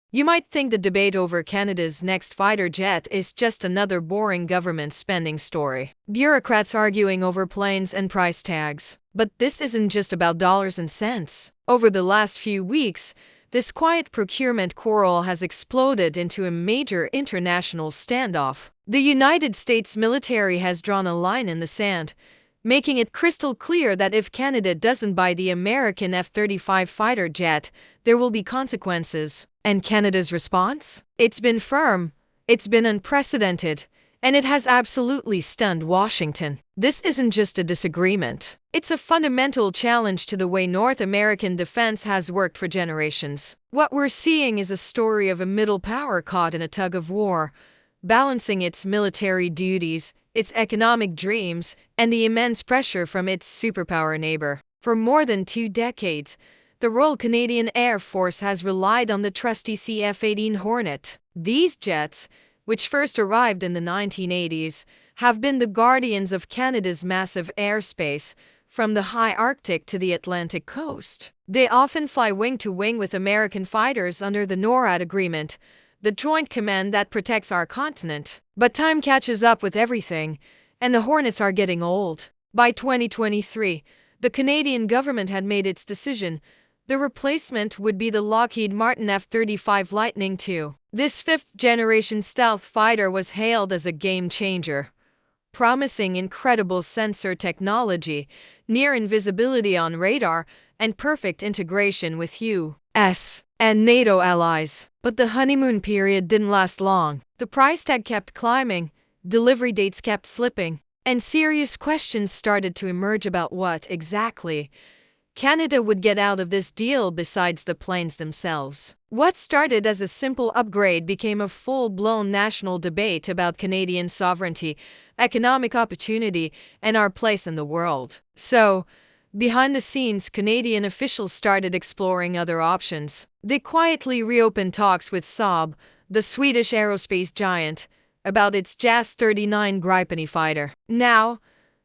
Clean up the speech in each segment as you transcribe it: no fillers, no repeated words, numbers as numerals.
You might think the debate over Canada's next fighter jet is just another boring government spending story. Bureaucrats arguing over planes and price tags. But this isn't just about dollars and cents. Over the last few weeks, this quiet procurement quarrel has exploded into a major international standoff. The United States military has drawn a line in the sand, making it crystal clear that if Canada doesn't buy the American F-35 fighter jet, there will be consequences. And Canada's response? It's been firm, it's been unprecedented, and it has absolutely stunned Washington. This isn't just a disagreement. It's a fundamental challenge to the way North American defense has worked for generations. What we're seeing is a story of a middle power caught in a tug of war, balancing its military duties, its economic dreams, and the immense pressure from its superpower neighbor. For more than 2 decades, the Royal Canadian Air Force has relied on the trusty CF-18 Hornet. These jets, which first arrived in the 1980s, have been the guardians of Canada's massive airspace, from the high Arctic to the Atlantic coast. They often fly wing to wing with American fighters under the NORAD agreement, the joint command that protects our continent. But time catches up with everything, and the Hornets are getting old. By 2023, the Canadian government had made its decision. The replacement would be the Lockheed Martin F-35 Lightning II. This fifth-generation stealth fighter was hailed as a game-changer, promising incredible sensor technology, near invisibility on radar, and perfect integration with U.S. and NATO allies. But the honeymoon period didn't last long. The price tag kept climbing, delivery dates kept slipping, and serious questions started to emerge about what exactly Canada would get out of this deal besides the planes themselves. What started as a simple upgrade became a full-blown national debate about Canadian sovereignty, economic opportunity, and our place in the world. So, behind the scenes, Canadian officials started exploring other options. They quietly reopened talks with Saab, the Swedish aerospace giant, about its JAS-39 Gripen fighter. Now,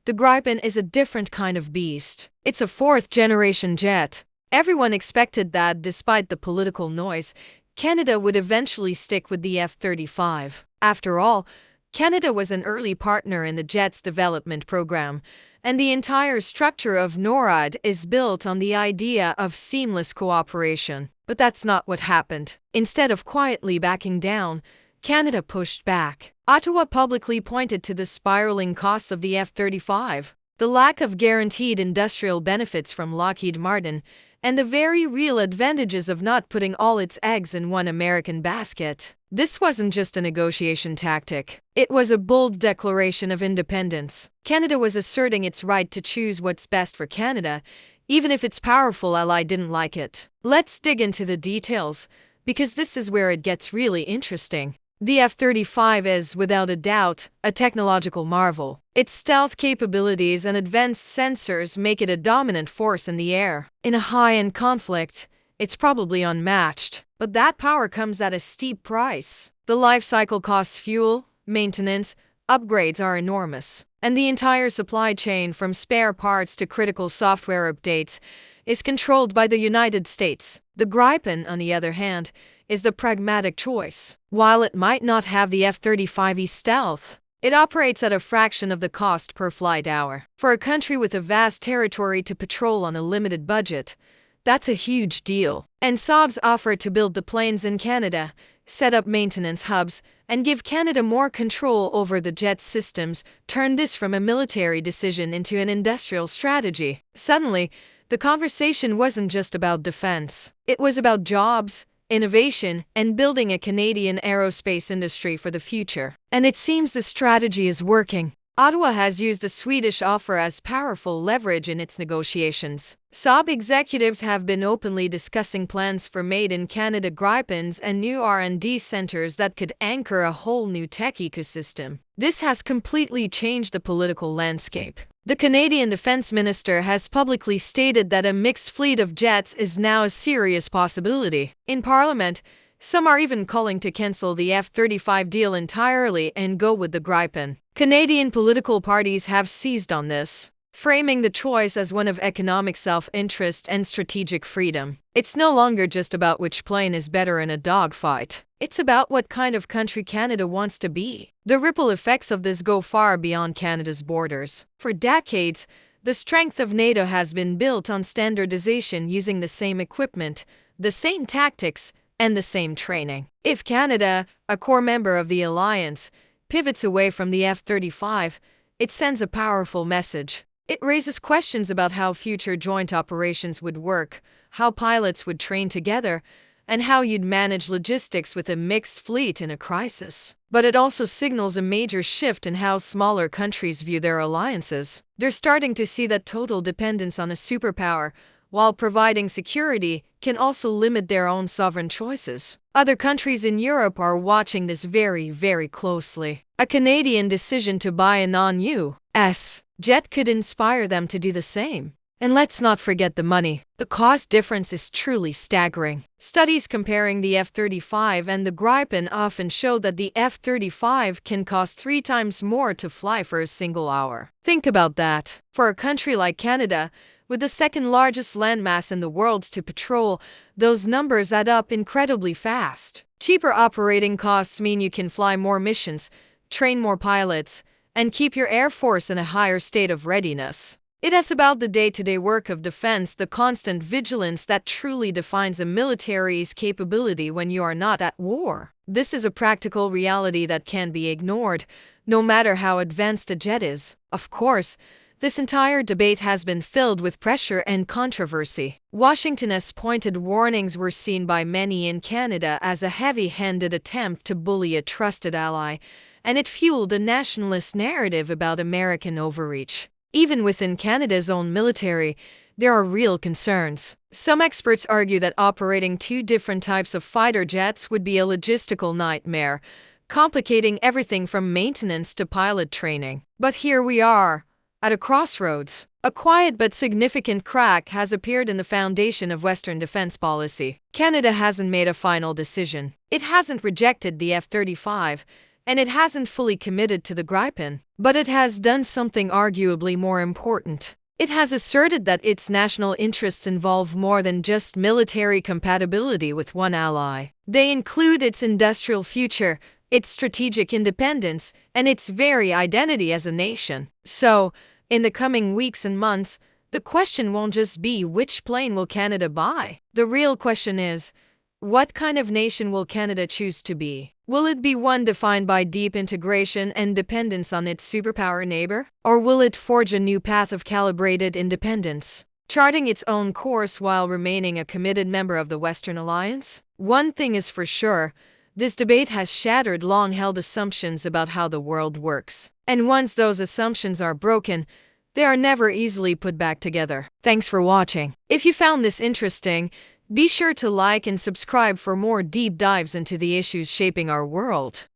the Gripen is a different kind of beast. It's a fourth-generation jet. Everyone expected that, despite the political noise, Canada would eventually stick with the F-35. After all, Canada was an early partner in the jet's development program, and the entire structure of NORAD is built on the idea of seamless cooperation. But that's not what happened. Instead of quietly backing down, Canada pushed back. Ottawa publicly pointed to the spiraling costs of the F-35, the lack of guaranteed industrial benefits from Lockheed Martin, and the very real advantages of not putting all its eggs in one American basket. This wasn't just a negotiation tactic. It was a bold declaration of independence. Canada was asserting its right to choose what's best for Canada, even if its powerful ally didn't like it. Let's dig into the details, because this is where it gets really interesting. The F-35 is, without a doubt, a technological marvel. Its stealth capabilities and advanced sensors make it a dominant force in the air. In a high-end conflict, it's probably unmatched. But that power comes at a steep price. The life cycle costs, fuel, maintenance, upgrades are enormous. And the entire supply chain, from spare parts to critical software updates, is controlled by the United States. The Gripen, on the other hand, is the pragmatic choice. While it might not have the F-35's stealth, it operates at a fraction of the cost per flight hour. For a country with a vast territory to patrol on a limited budget, that's a huge deal. And Saab's offer to build the planes in Canada, set up maintenance hubs, and give Canada more control over the jet's systems turned this from a military decision into an industrial strategy. Suddenly, the conversation wasn't just about defense. It was about jobs, innovation, and building a Canadian aerospace industry for the future. And it seems the strategy is working. Ottawa has used the Swedish offer as powerful leverage in its negotiations. Saab executives have been openly discussing plans for made-in-Canada Gripens and new R&D centers that could anchor a whole new tech ecosystem. This has completely changed the political landscape. The Canadian Defence Minister has publicly stated that a mixed fleet of jets is now a serious possibility. In Parliament, some are even calling to cancel the F-35 deal entirely and go with the Gripen. Canadian political parties have seized on this. framing the choice as one of economic self-interest and strategic freedom. It's no longer just about which plane is better in a dogfight. It's about what kind of country Canada wants to be. The ripple effects of this go far beyond Canada's borders. For decades, the strength of NATO has been built on standardization, using the same equipment, the same tactics, and the same training. If Canada, a core member of the alliance, pivots away from the F-35, it sends a powerful message. It raises questions about how future joint operations would work, how pilots would train together, and how you'd manage logistics with a mixed fleet in a crisis. But it also signals a major shift in how smaller countries view their alliances. They're starting to see that total dependence on a superpower, while providing security, can also limit their own sovereign choices. Other countries in Europe are watching this very, very closely. A Canadian decision to buy a non-US jet could inspire them to do the same. And let's not forget the money. The cost difference is truly staggering. Studies comparing the F-35 and the Gripen often show that the F-35 can cost 3 times more to fly for a single hour. Think about that. For a country like Canada, with the second largest landmass in the world to patrol, those numbers add up incredibly fast. Cheaper operating costs mean you can fly more missions, train more pilots, and keep your Air Force in a higher state of readiness. It is about the day-to-day work of defense, the constant vigilance that truly defines a military's capability when you are not at war. This is a practical reality that can't be ignored, no matter how advanced a jet is. Of course, this entire debate has been filled with pressure and controversy. Washington's pointed warnings were seen by many in Canada as a heavy-handed attempt to bully a trusted ally, and it fueled a nationalist narrative about American overreach. Even within Canada's own military, there are real concerns. Some experts argue that operating 2 different types of fighter jets would be a logistical nightmare, complicating everything from maintenance to pilot training. But here we are, at a crossroads. A quiet but significant crack has appeared in the foundation of Western defense policy. Canada hasn't made a final decision. It hasn't rejected the F-35, and it hasn't fully committed to the Gripen. But it has done something arguably more important. It has asserted that its national interests involve more than just military compatibility with one ally. They include its industrial future, its strategic independence, and its very identity as a nation. So, in the coming weeks and months, the question won't just be which plane will Canada buy. The real question is, what kind of nation will Canada choose to be? Will it be one defined by deep integration and dependence on its superpower neighbor? Or will it forge a new path of calibrated independence, charting its own course while remaining a committed member of the Western Alliance? One thing is for sure, this debate has shattered long-held assumptions about how the world works. And once those assumptions are broken, they are never easily put back together. Thanks for watching. If you found this interesting, be sure to like and subscribe for more deep dives into the issues shaping our world.